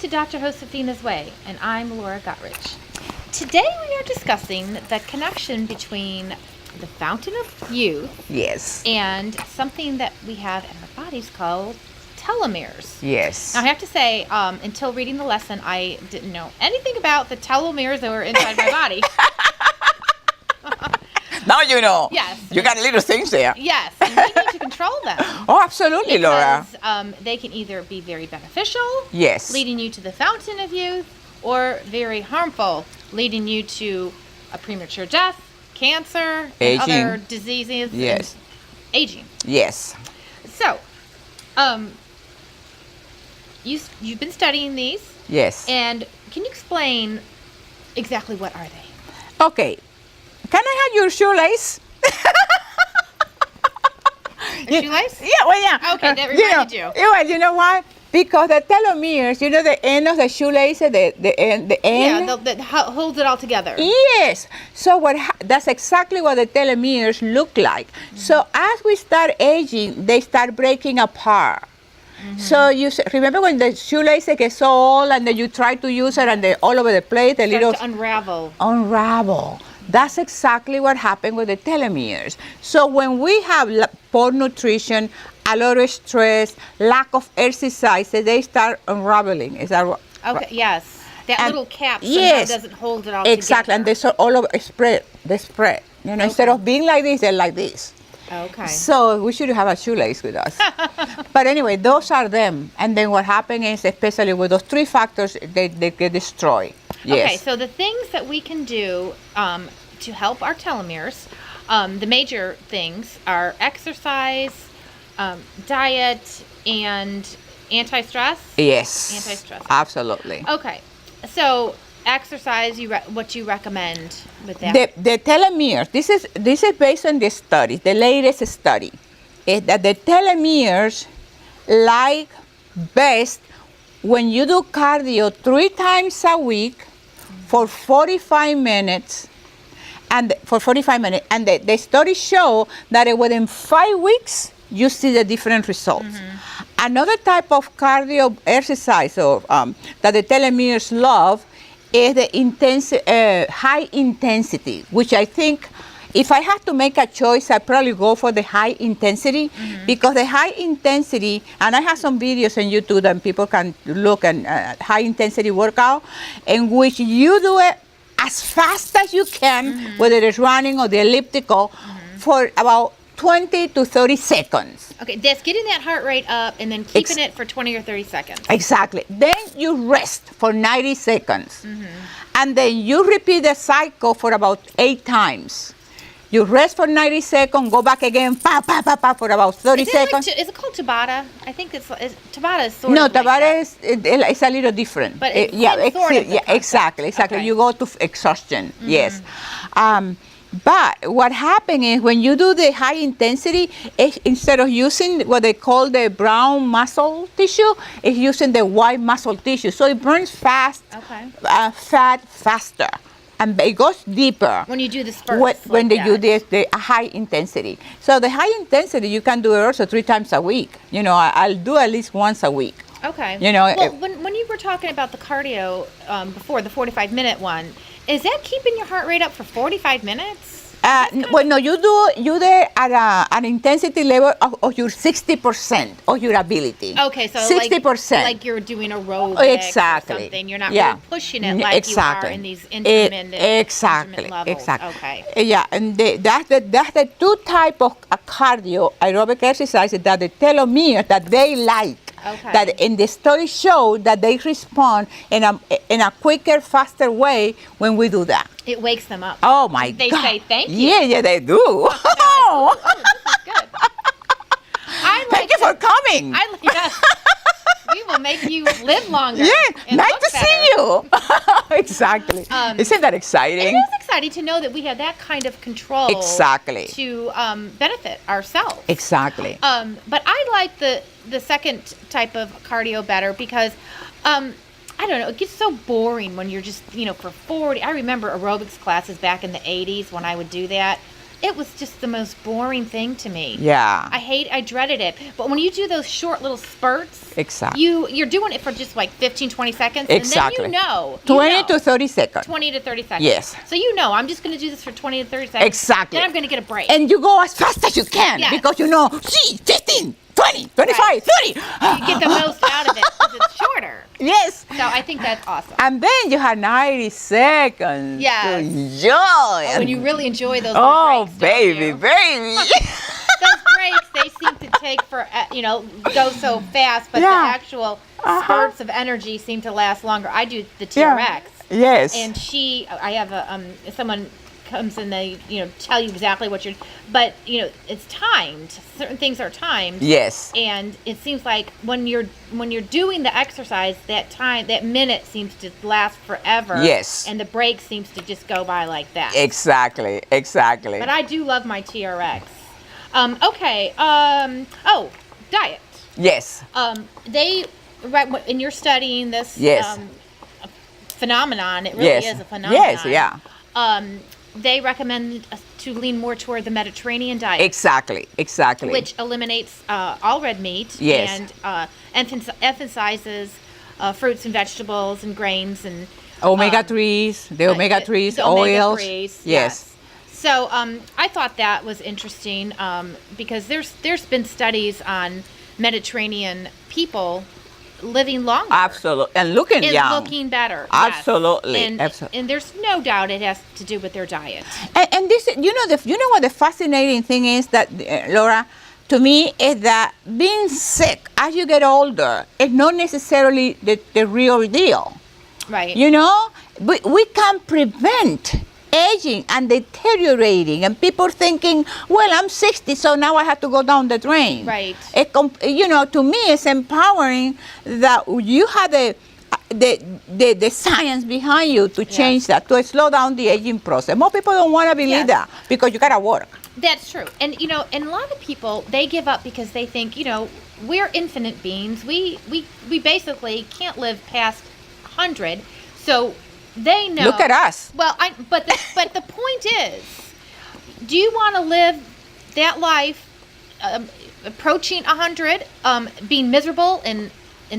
to Dr. Josefina's Way, and I'm Laura Guttridge. Today we are discussing the connection between the fountain of youth Yes. and something that we have in our bodies called telomeres. Yes. Now, I have to say, until reading the lesson, I didn't know anything about the telomeres that were inside my body. Now you know. Yes. You got little things there. Yes, and we need to control them. Oh, absolutely, Laura. Because they can either be very beneficial, Yes. leading you to the fountain of youth, or very harmful, leading you to a premature death, cancer, and Aging. other diseases. Yes. And aging. Yes. So, you've been studying these, Yes. and can you explain exactly what are they? Okay. Can I have your shoelace? A shoelace? Yeah, well, yeah. Okay, that reminded you. You know why? Because the telomeres, you know the end of the shoelace, the end? Yeah, that holds it all together. Yes. So that's exactly what the telomeres look like. Mm-hmm. So as we start aging, they start breaking apart. Mm-hmm. So you remember when the shoelace gets so old and then you try to use it and they're all over the place, the little to unravel. Unravel. That's exactly what happened with the telomeres. So when we have poor nutrition, a lot of stress, lack of exercise, they start unraveling. Is that right? Okay, yes. That little cap yes, doesn't hold it all exactly, together. and they sort all over spread. They spread. You know, instead of being like this, they're like this. Okay. So we should have a shoelace with us. But anyway, those are them. And then what happens is, especially with those three factors, they get destroyed. Yes. Okay, so the things that we can do to help our telomeres, the major things are exercise, diet, and anti-stress? Yes. Anti-stress. Absolutely. Okay, so exercise, what you recommend with that? The telomeres, this is based on the study, the latest study, is that the telomeres like best when you do cardio 3 times a week for 45 minutes. And the studies show that within 5 weeks, you see the different results. Mm-hmm. Another type of cardio exercise that the telomeres love is the high intensity, which I think if I had to make a choice, I'd probably go for the high intensity. Mm-hmm. Because the high intensity, and I have some videos on YouTube that people can look at high intensity workout, in which you do it as fast as you can, mm-hmm. whether it's running or the elliptical, mm-hmm. for about 20 to 30 seconds. Okay, that's getting that heart rate up and then keeping it for 20 or 30 seconds. Exactly. Then you rest for 90 seconds. Mm-hmm. And then you repeat the cycle for about 8 times. You rest for 90 seconds, go back again, for about 30 seconds. Is it called Tabata? I think Tabata is sort no, of like Tabata is it's a little different. But it's sort of exactly. Okay. You go to exhaustion, mm-hmm. Yes. But what happens is when you do the high intensity, instead of using what they call the brown muscle tissue, it's using the white muscle tissue. So it burns fat faster. And it goes deeper when you do the spurts. When they do the high intensity. So the high intensity, you can do it also 3 times a week. You know, I'll do at least once a week. Okay. You know, well, when you were talking about the cardio before, the 45-minute one, is that keeping your heart rate up for 45 minutes? Well, no, you do it at an intensity level of your 60% of your ability. Okay, so 60%. Like you're doing aerobics exactly. or something. You're not really pushing it like you are in these intermittent levels. Exactly. Okay. Yeah, and that's the 2 type of cardio aerobic exercises that the telomeres that they like. Okay. That in the study show that they respond in a quicker, faster way when we do that. It wakes them up. Oh my God! They say thank you. Yeah, they do. Oh, this is good. Thank you for coming. Yes. We will make you live longer. Yeah, nice to see you. Exactly. Isn't that exciting? It is exciting to know that we have that kind of control. Exactly. To benefit ourselves. Exactly. But I like the second type of cardio better because I don't know, it gets so boring when you're just, for 40. I remember aerobics classes back in the 80s when I would do that. it was just the most boring thing to me. Yeah. I dreaded it. But when you do those short little spurts, Exactly. you're doing it for just like 15, 20 seconds. Exactly. And then you know. 20 to 30 seconds. 20 to 30 seconds. Yes. So you know, I'm just going to do this for 20 to 30 seconds. Exactly. Then I'm going to get a break. And you go as fast as you can Yes. because you know, 15, 20, 25, Right. 30. You get the most out of it because it's shorter. Yes. So I think that's awesome. And then you have 90 seconds Yes. to enjoy. When you really enjoy those Oh, breaks, don't baby, you? baby. Those breaks, they seem to take go so fast, but Yeah. the actual spurts of energy seem to last longer. I do the TRX. Yes. And I have someone comes and they, tell you exactly what you're, but, it's timed. Certain things are timed. Yes. And it seems like when you're doing the exercise, that minute seems to last forever. Yes. And the break seems to just go by like that. Exactly. But I do love my TRX. Okay. Diet. Yes. And you're studying this Yes. phenomenon. It really Yes. is a phenomenon. Yes, yeah. They recommend us to lean more toward the Mediterranean diet. Exactly. Which eliminates all red meat. Yes. And emphasizes fruits and vegetables and grains and Omega-3s, the omega-3s, the oils. omega-3s, Yes. So I thought that was interesting because there's been studies on Mediterranean people living longer. Absolutely. And looking and young. looking better. Absolutely. Yes. Absolutely. And there's no doubt it has to do with their diet. And this, you know what the fascinating thing is that, Laura, to me, is that being sick as you get older is not necessarily the real deal. Right. You know, we can prevent aging and deteriorating, and people thinking, well, I'm 60, so now I have to go down the drain. Right. To me, it's empowering that you have the science behind you to change that, to slow down the aging process. More people don't want to believe Yes. that because you gotta work. That's true. And and a lot of people, they give up because they think, we're infinite beings. We basically can't live past 100. So they know. Look at us. Well, but the point is, do you want to live that life approaching 100, being miserable and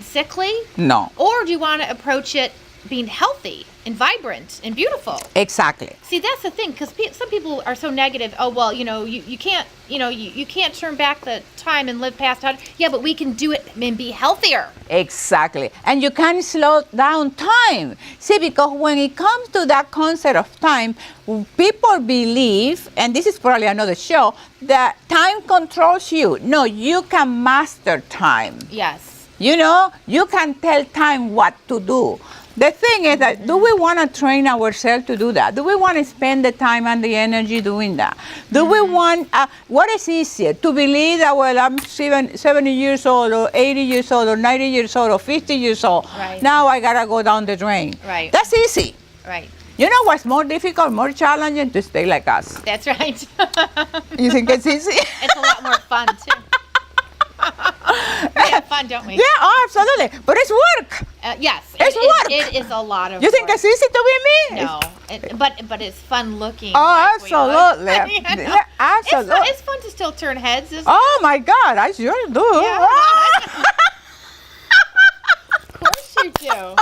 sickly? No. Or do you want to approach it being healthy and vibrant and beautiful? Exactly. See, that's the thing, because some people are so negative. Oh, well, you can't, you can't turn back the time and live past 100. Yeah, but we can do it and be healthier. Exactly. And you can slow down time. See, because when it comes to that concept of time, people believe, and this is probably another show, that time controls you. No, you can master time. Yes. You can tell time what to do. The thing is that, do we want to train ourselves to do that? Do we want to spend the time and the energy doing that? Do we want, what is easier, to believe that, well, I'm 70 years old or 80 years old or 90 years old or 50 years old. Right. Now I got to go down the drain. Right. That's easy. Right. You know what's more difficult, more challenging? To stay like us. That's right. You think it's easy? It's a lot more fun, too. We have fun, don't we? Yeah, oh, absolutely. But it's work. Yes. It's work. It is a lot of You think work. it's easy to be me? No. But it's fun looking. Oh, like we absolutely. look. Yeah, absolutely. It's fun to still turn heads, isn't it? Oh my God, I sure do. Yeah. Of course you do.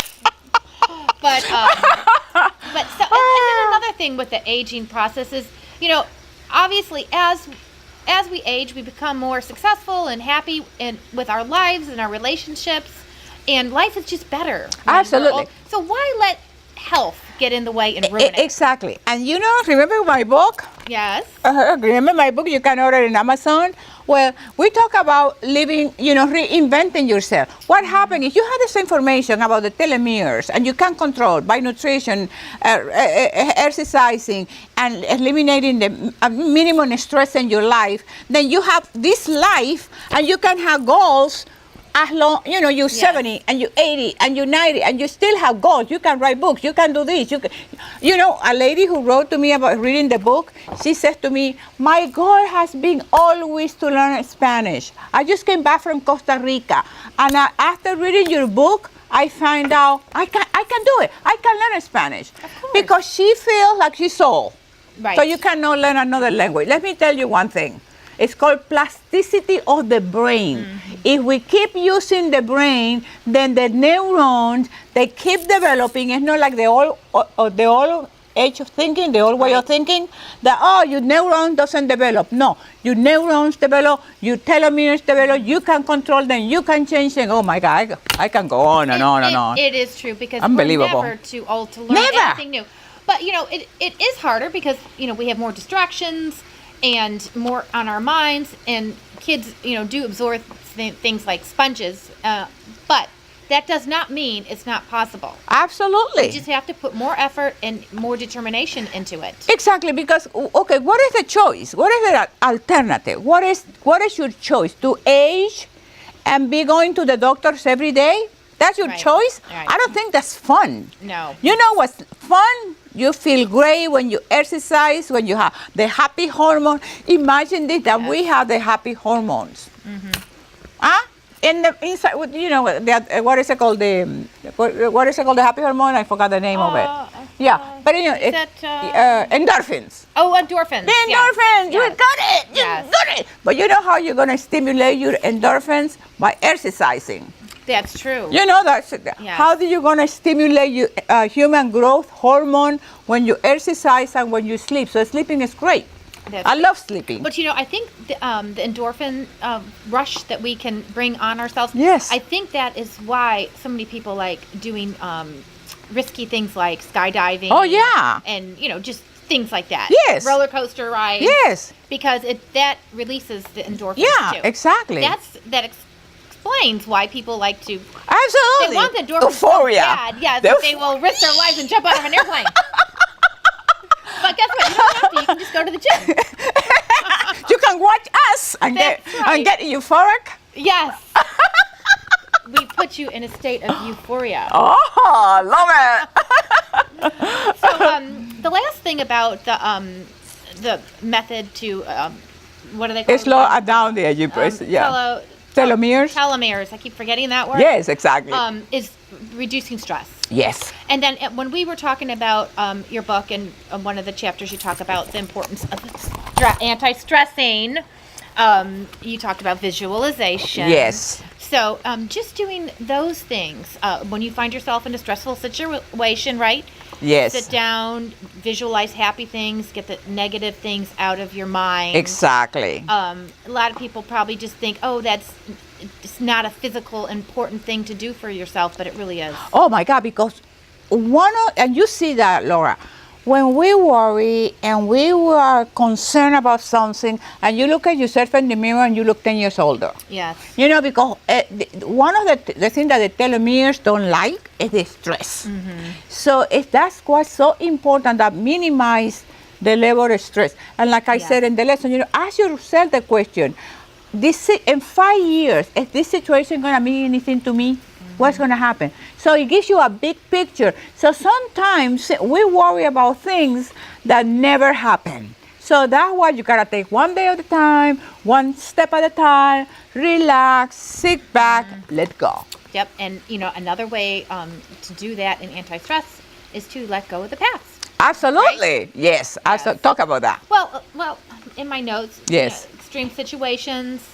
But so, and then another thing with the aging process is, obviously as we age, we become more successful and happy with our lives and our relationships, and life is just better. when we're Absolutely. old. So why let health get in the way and ruin it? Exactly. And remember my book? Yes. Remember my book? You can order it in Amazon. Well, we talk about living, reinventing yourself. What happened if you have this information about the telomeres and you can control by nutrition, exercising, and eliminating the minimum stress in your life, then you have this life and you can have goals as long, you're 70 and you're 80 and you're 90 and you still have goals. You can write books. You can do this. A lady who wrote to me about reading the book, she said to me, my goal has been always to learn Spanish. I just came back from Costa Rica. And after reading your book, I find out I can do it. I can learn Spanish. Of course. Because she feels like she's old. Right. So you cannot learn another language. Let me tell you one thing. It's called plasticity of the brain. Mm-hmm. If we keep using the brain, then the neurons, they keep developing. It's not like the old age of thinking, the old way of thinking, that, oh, your neuron doesn't develop. No, your neurons develop, your telomeres develop, you can control them, you can change them. Oh my God, I can go on and on and on. It is true, because Unbelievable. we're never too old to learn Never. anything new. But, it is harder because, we have more distractions and more on our minds, and kids, do absorb things like sponges. But that does not mean it's not possible. Absolutely. You just have to put more effort and more determination into it. Exactly, because, okay, what is the choice? What is the alternative? What is your choice? To age and be going to the doctors every day? That's your Right. choice? Right. I don't think that's fun. No. You know what's fun? You feel great when you exercise, when you have the happy hormone. Imagine this, that we have the happy hormones. Huh? In the inside, what is it called? What is it called? The happy hormone? I forgot the name of it. Yeah, but endorphins. Oh, endorphins. The endorphins, you Yes. got it. You Yes. got it. But you know how you're gonna stimulate your endorphins? By exercising. That's true. You know that. Yes. How do you gonna stimulate your human growth hormone when you exercise and when you sleep? So sleeping is great. I love sleeping. But I think the endorphin rush that we can bring on ourselves. Yes. I think that is why so many people like doing risky things like skydiving. Oh, yeah. And just things like that. Yes. Roller coaster rides. Yes. Because that releases the endorphins Yeah, too. exactly. That explains why people like to. Absolutely. They want the endorphins Euphoria. so bad. Yes. That they will risk their lives and jump out of an airplane. But guess what? You don't have to. You can just go to the gym. You can watch us and That's right. get euphoric. Yes. We put you in a state of euphoria. Oh, love it. So the last thing about the method to what do they call Slow down there. You press. Telomeres. Telomeres. I keep forgetting that word. Yes, exactly. Is reducing stress. Yes. And then when we were talking about your book, and one of the chapters you talk about the importance of anti-stressing, you talked about visualization. Yes. So just doing those things, when you find yourself in a stressful situation, right? Yes. Sit down, visualize happy things, get the negative things out of your mind. Exactly. A lot of people probably just think, oh, it's not a physical important thing to do for yourself, but it really is. Oh my God, because and you see that, Laura, when we worry and we are concerned about something, and you look at yourself in the mirror and you look 10 years older. Yes. Because one of the things that the telomeres don't like is the stress. Mm-hmm. So that's what's so important, that minimize the level of stress. And like I said in the lesson, ask yourself the question, in 5 years, is this situation going to mean anything to me? What's going to happen? So it gives you a big picture. So sometimes we worry about things that never happen. So that's why you got to take one day at a time, one step at a time, relax, sit back, let go. Yep. And, another way to do that in anti-stress is to let go of the past. Absolutely. Right? Yes. Talk about that. Well, in my notes, Yes. Extreme situations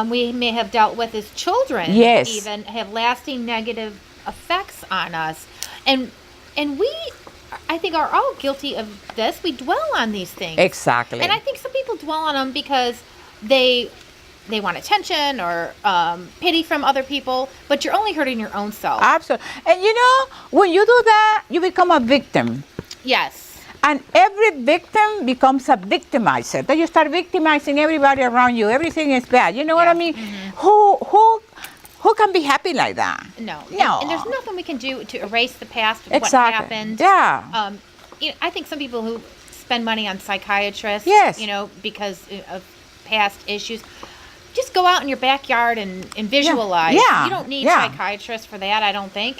we may have dealt with as children, Yes. even have lasting negative effects on us, and we, I think, are all guilty of this. We dwell on these things. Exactly. And I think some people dwell on them because they want attention or pity from other people, but you're only hurting your own self. Absolutely. And when you do that, you become a victim. Yes. And every victim becomes a victimizer. Then you start victimizing everybody around you. Everything is bad. You know what I mean? Mm-hmm. Who can be happy like that? No. No. And there's nothing we can do to erase the past of Exactly. what happened. Yeah. I think some people who spend money on psychiatrists, Yes. because of past issues, just go out in your backyard and visualize. Yeah. You don't need psychiatrists for that, I don't think.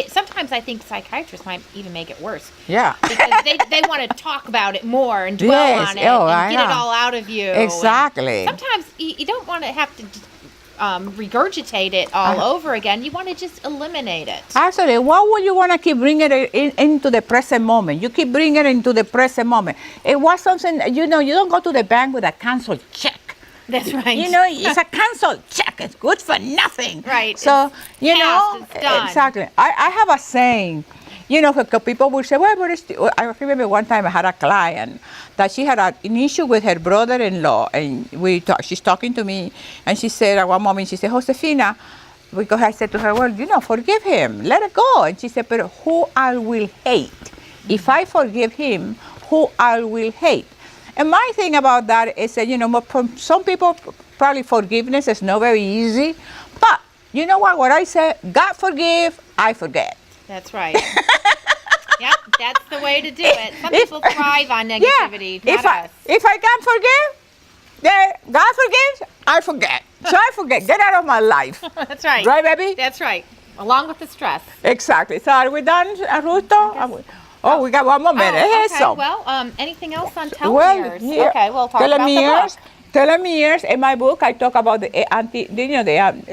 Sometimes I think psychiatrists might even make it worse. Yeah. Because they want to talk about it more and dwell on it and get it all out of you. Exactly. And sometimes you don't want to have to regurgitate it all over again. You want to just eliminate it. Actually, why would you want to keep bringing it into the present moment? You keep bringing it into the present moment. It was something, you don't go to the bank with a canceled check. That's right. It's a canceled check. It's good for nothing. Right. So, It's done. exactly. I have a saying, because people will say, well, I remember one time I had a client that she had an issue with her brother-in-law, and she's talking to me, and she said at one moment, she said, Josefina, because I said to her, well, forgive him, let it go. And she said, but who I will hate? If I forgive him, who I will hate? And my thing about that is that, for some people, probably forgiveness is not very easy. But you know what? What I say, God forgive, I forget. That's right. Yep, that's the way to do it. Some people thrive on negativity, not us. If I can't forgive, then God forgives, I forget. So I forget. Get out of my life. That's right. Right, baby? That's right. Along with the stress. Exactly. So are we done, Ruto? Oh, we got one more minute. Okay. So, well, anything else on telomeres? well, here, Okay, we'll talk about the book. Telomeres. In my book, I talk about the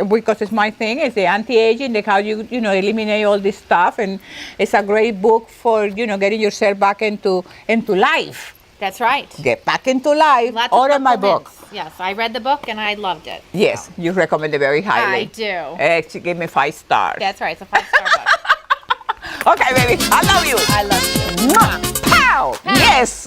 because it's my thing. It's the anti-aging, how you eliminate all this stuff, and it's a great book for getting yourself back into life. That's right. Get back into life. Lots of Order my book. hints. Yes, I read the book and I loved it. Yes, you recommend it very highly. I do. She gave me 5 stars. That's right. It's a 5-star book. Okay, baby. I love you. I love you. Mwah. Pow. Yes.